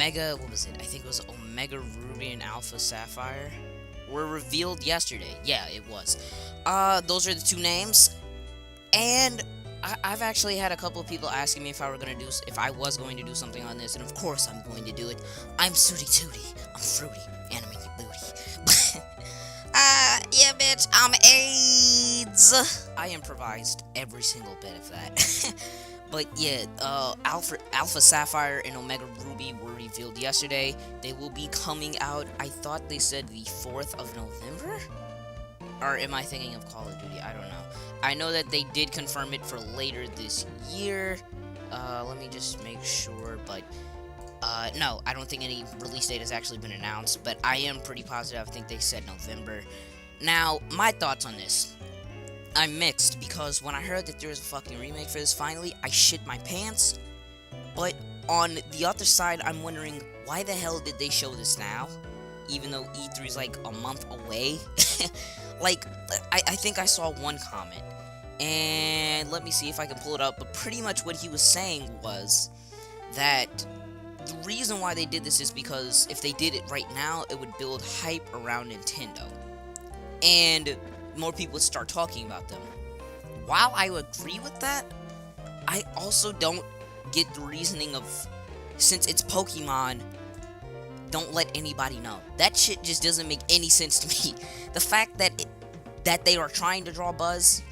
Omega, what was it? I think it was Omega Ruby and Alpha Sapphire were revealed yesterday. Yeah, it was. Those are the two names. And I've actually had a couple of people asking me if I was going to do something on this, and of course I'm going to do it. I'm Sooty Tooty. I'm fruity. Animate your booty. Yeah, bitch, I'm AIDS. I improvised every single bit of that. But yeah, Alpha Sapphire and Omega Ruby were revealed yesterday. They will be coming out, I thought they said the 4th of November? Or am I thinking of Call of Duty? I don't know. I know that they did confirm it for later this year. Let me just make sure, but no, I don't think any release date has actually been announced, but I am pretty positive. I think they said November. Now, my thoughts on this. I'm mixed, because when I heard that there was a fucking remake for this finally, I shit my pants. But on the other side, I'm wondering, why the hell did they show this now? Even though E3 is like a month away? Like, I think I saw one comment. And let me see if I can pull it up. But pretty much what he was saying was that the reason why they did this is because if they did it right now, it would build hype around Nintendo. And more people would start talking about them. While I agree with that, I also don't get the reasoning of, since it's Pokemon, don't let anybody know. That shit just doesn't make any sense to me. The fact that they are trying to draw buzz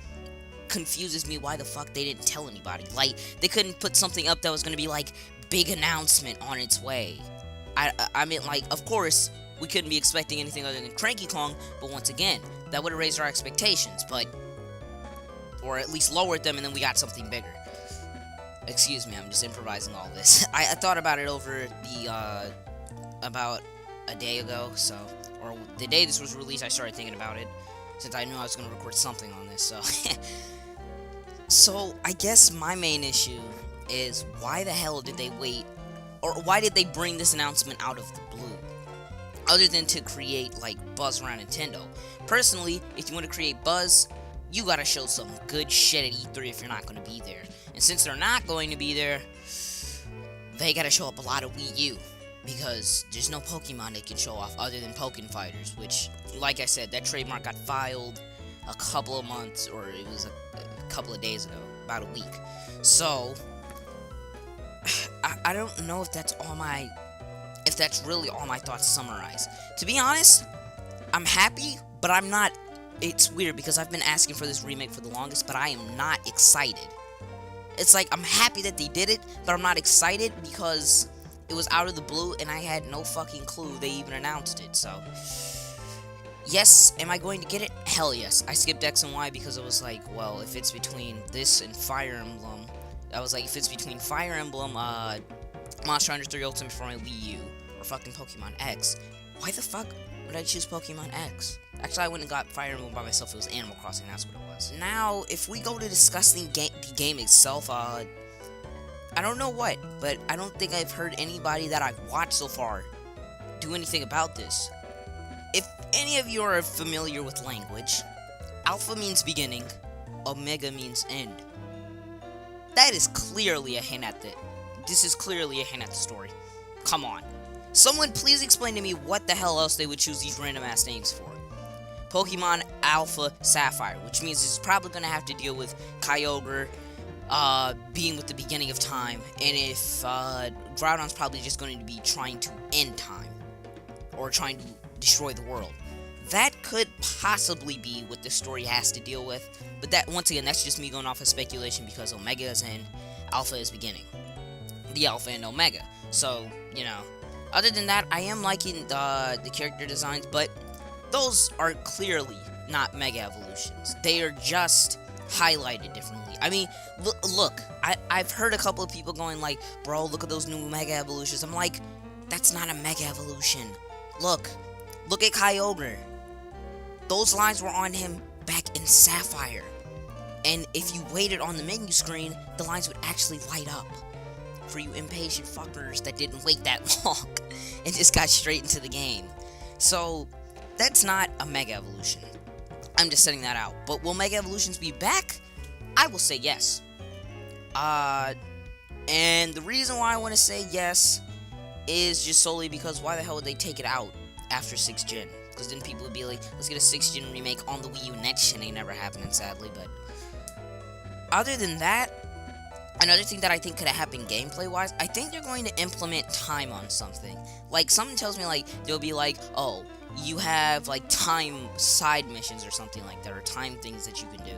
confuses me. Why the fuck they didn't tell anybody? Like, they couldn't put something up that was gonna be like, big announcement on its way. I mean, like, of course, we couldn't be expecting anything other than Cranky Kong, but once again, that would have raised our expectations, or at least lowered them, and then we got something bigger. Excuse me, I'm just improvising all this. I thought about it over about a day ago, or the day this was released, I started thinking about it, since I knew I was going to record something on this, so. So, I guess my main issue is, why the hell did they wait, or why did they bring this announcement out of the blue? Other than to create, like, buzz around Nintendo. Personally, if you want to create buzz, you gotta show some good shit at E3 if you're not going to be there. And since they're not going to be there, they gotta show up a lot of Wii U. Because there's no Pokemon they can show off other than Pokken Fighters, which, like I said, that trademark got filed a couple of months, or it was a couple of days ago, about a week. So, I don't know if that's really all my thoughts summarized. To be honest, I'm happy, but I'm not. It's weird because I've been asking for this remake for the longest, but I am not excited. It's like, I'm happy that they did it, but I'm not excited because it was out of the blue and I had no fucking clue they even announced it, so. Yes, am I going to get it? Hell yes. I skipped X and Y because it was like, well, if it's between this and Fire Emblem, I was like, if it's between Fire Emblem, Monster Hunter 3 Ultimate for my Wii U, or fucking Pokemon X, why the fuck would I choose Pokemon X? Actually, I wouldn't have got Fire Emblem by myself, it was Animal Crossing, that's what it was. Now, if we go to discussing the game itself, I don't know what, but I don't think I've heard anybody that I've watched so far do anything about this. If any of you are familiar with language, Alpha means beginning, Omega means end. That is clearly a hint at this is clearly a hint at the story. Come on. Someone please explain to me what the hell else they would choose these random ass names for. Pokemon Alpha Sapphire, which means it's probably going to have to deal with Kyogre being with the beginning of time, and if Groudon's probably just going to be trying to end time, or trying to destroy the world. That could possibly be what this story has to deal with, but that, once again, that's just me going off of speculation because Omega is end, Alpha is beginning. The Alpha and Omega. So, you know, other than that, I am liking the character designs, but those are clearly not Mega Evolutions. They are just highlighted differently. I mean, look, I've heard a couple of people going like, bro, look at those new Mega Evolutions. I'm like, that's not a Mega Evolution. Look at Kyogre. Those lines were on him back in Sapphire. And if you waited on the menu screen, the lines would actually light up. For you impatient fuckers that didn't wait that long and just got straight into the game. So, that's not a Mega Evolution. I'm just setting that out. But will Mega Evolutions be back? I will say yes. And the reason why I want to say yes is just solely because why the hell would they take it out after 6th gen? Because then people would be like, let's get a 6th gen remake on the Wii U next gen. Ain't never happening, sadly. But other than that, another thing that I think could have happened gameplay-wise, I think they're going to implement time on something. Like, something tells me, like, they'll be like, oh, you have, like, time side missions or something like that, or time things that you can do.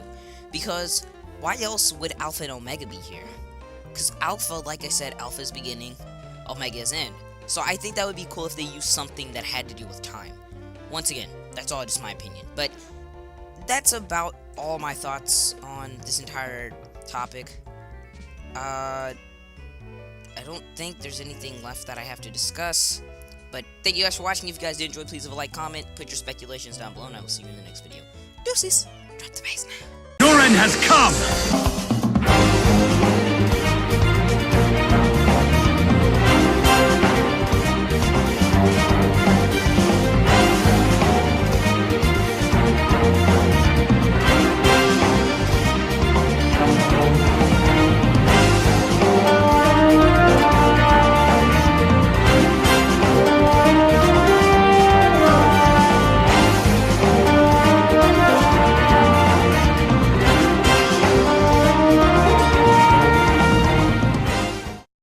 Because why else would Alpha and Omega be here? Because Alpha, like I said, Alpha is beginning, Omega is end. So I think that would be cool if they used something that had to do with time. Once again, that's all just my opinion. But that's about all my thoughts on this entire topic. I don't think there's anything left that I have to discuss. But thank you guys for watching. If you guys did enjoy, please leave a like, comment, put your speculations down below, and I will see you in the next video. Deuces! Drop the bass now. Your end has come!